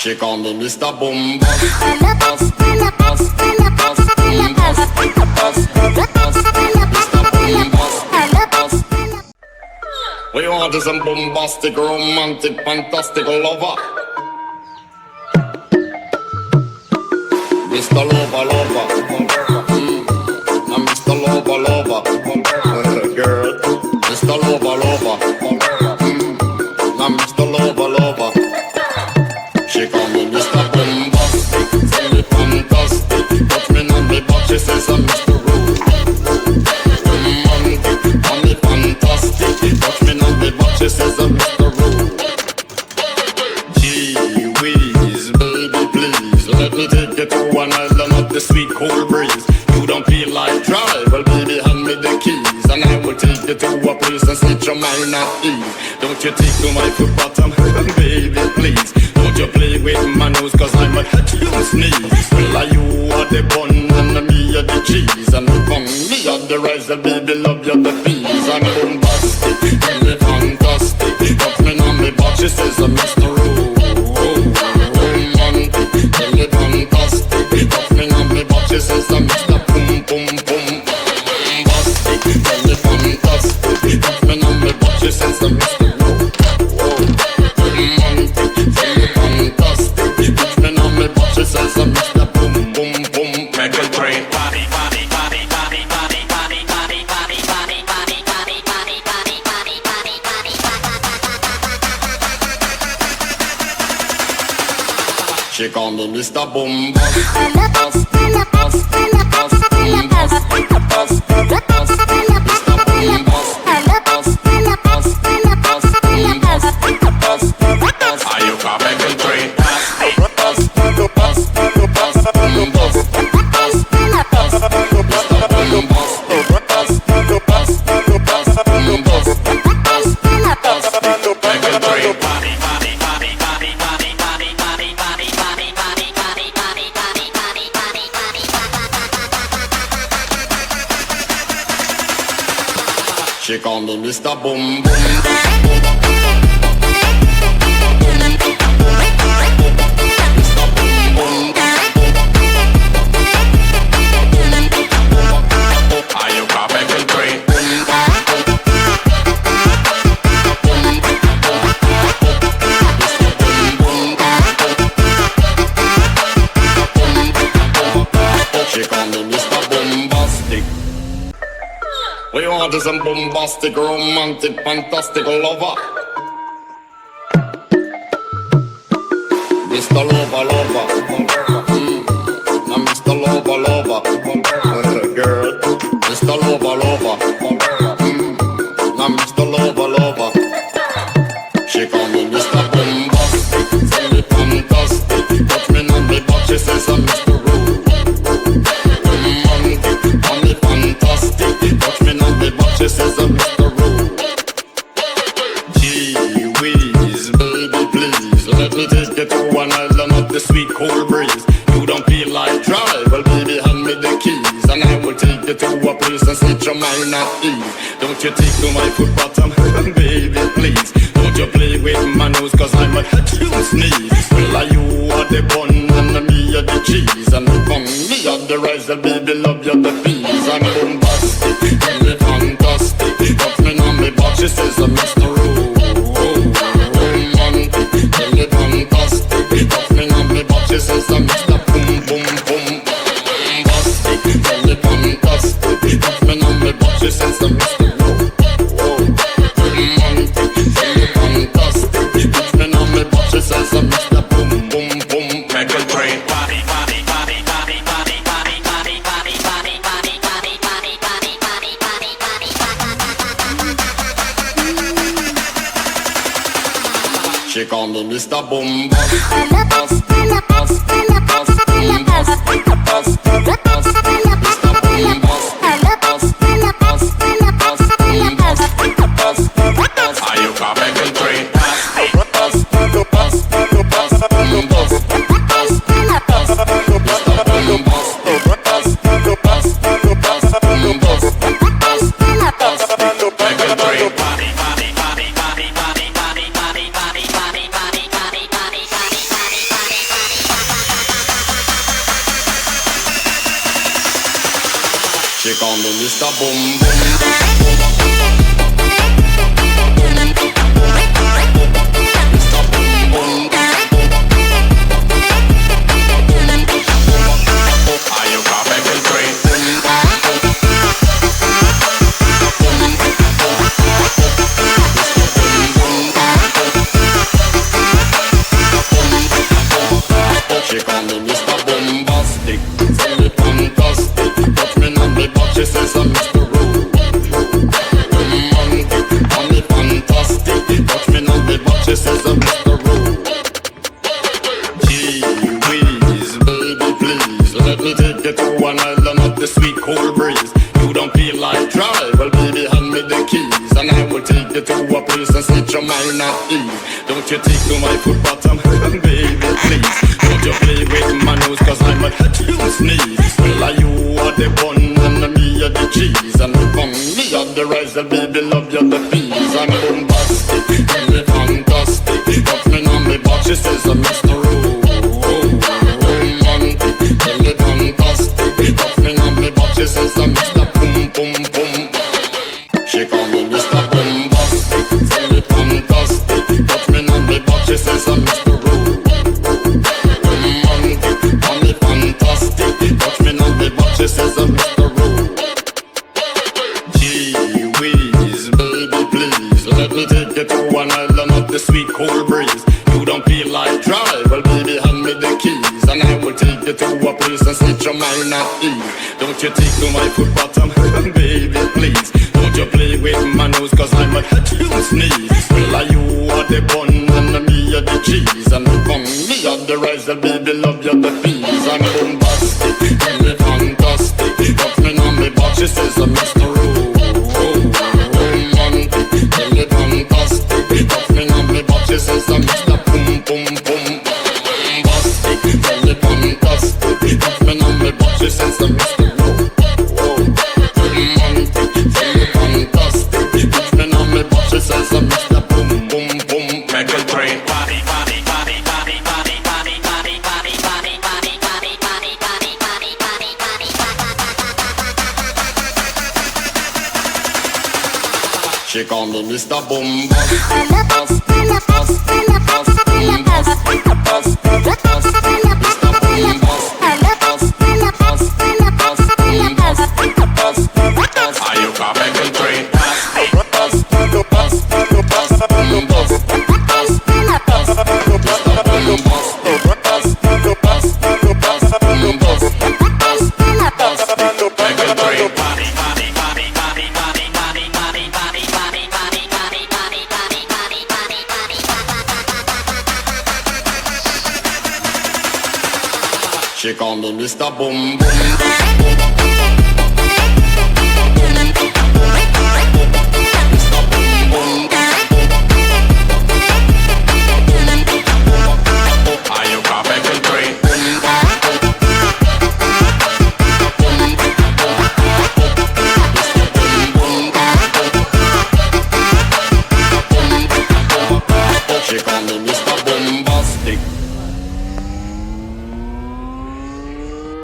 She call me Mr. Bombastic. We want some bombastic, romantic, fantastic lover. Mr. Lover, lover. I'm Mr. Lover, lover. Girl, Mr. Lover, lover. I'm Mr. Lover, lover. She call me Mr. Bombastic, tell me fantastic. Touch me on me back, she says I'm Mr. Rude. Romantic, call me fantastic. Touch me on me back, she says I'm Mr. Rude. Gee whiz, baby please, let me take you to an island of the sweet cold breeze. You don't feel like drive, well baby hand me the keys, and I will take you to a place and set your mind at ease. Don't you take to my foot bottom, baby please. Don't you play with my nose, cause I'm a you sneeze. Well, you are the bun and me are the cheese, and from me are the rice, and baby love you the peas. I'm bombastic, really fantastic. Touch me on me back, she says I'm Mr. Romantic, really fantastic. Touch me on me back, she says I'm Mr. Boom Boom Boom. Bombastic, really fantastic. Touch me on me back, she says I'm Mr. She call me Mr. Bombastic. Are you coming to train? She call me Mr. Boom Boom. Are you coming to train? She call me Mr. Bombastic. We want some bombastic, romantic, fantastic lover. Mr. Lover, lover. I'm Mr. Lover, lover. Girl, Mr. Lover, lover. I'm Mr. Lover, lover. She call me Mr. Bombastic, tell me fantastic. Touch me on me back, she says I'm Mr. She says I'm Mr. Rude. Gee whiz, baby please, let me take you to an island of the sweet cold breeze. You don't feel like drive, well baby hand me the keys, and I will take you to a place and set your mind at ease. Don't you take to my foot bottom, baby please. Don't you play with my nose, cause I'm a you sneeze. Well, you are the bun and me are the cheese, and from me are the rice, and baby love you the peas. I'm bombastic, really fantastic. Touch me on me back, she says I'm Mr. Romantic, really fantastic. Touch me on me back, she says I'm Mr. Boom Boom Boom. Bombastic, really fantastic. Touch me on me back, she says I'm Mr. Romantic, really fantastic. Touch me on me back, she says I'm Mr. Boom Boom Boom. Make a train. She call me Mr. Bombastic. Are you coming to train? She call me Mr. Boom Boom. Mr. Boom Boom. Are you coming to train? She call me Mr. Bombastic, say me fantastic. Touch me on me butt, she says I'm Mr. Romantic, call me fantastic. Touch me on me butt, she says I'm Mr. Gee whiz, baby please, let me take you to an island of the sweet cold breeze. You don't feel like drive, well baby hand me the keys, and I will take you to a place and set your mind at ease. Don't you take to my foot bottom, baby please. Don't you play with my nose, cause I'm a huge sneeze. Well, you are the bun and me are the cheese, and from me are the rice, and baby love you the peas. I'm bombastic, really fantastic. Touch me on me butt, she says I'm Mr. Romantic, really fantastic. Touch me on me butt, she says I'm Mr. Boom Boom Boom. She call me Mr. Bombastic, really fantastic. Touch me on me butt, she says I'm Mr. She says I'm Mr. Gee whiz, baby please, let me take you to an island of the sweet cold breeze. You don't feel like drive, well baby hand me the keys, and I will take you to a place and set your mind at ease. Don't you take to my foot bottom, baby please. Don't you play with my nose, cause I'm a huge sneeze. Well, you are the bun and me are the cheese, and from me are the rice, and baby love you the peas. I'm bombastic, really fantastic. Touch me on me butt, she says I'm Mr. Romantic, really fantastic. Touch me on me butt, she says I'm Mr. Boom Boom Boom. Bombastic, really fantastic. Touch me on me butt, she says I'm Mr. Romantic, really fantastic. Touch me on me butt, she says I'm Mr. Boom Boom Boom. Make a train. She call me Mr. Bombastic, are you coming to train? She call me Mr. Boom Boom.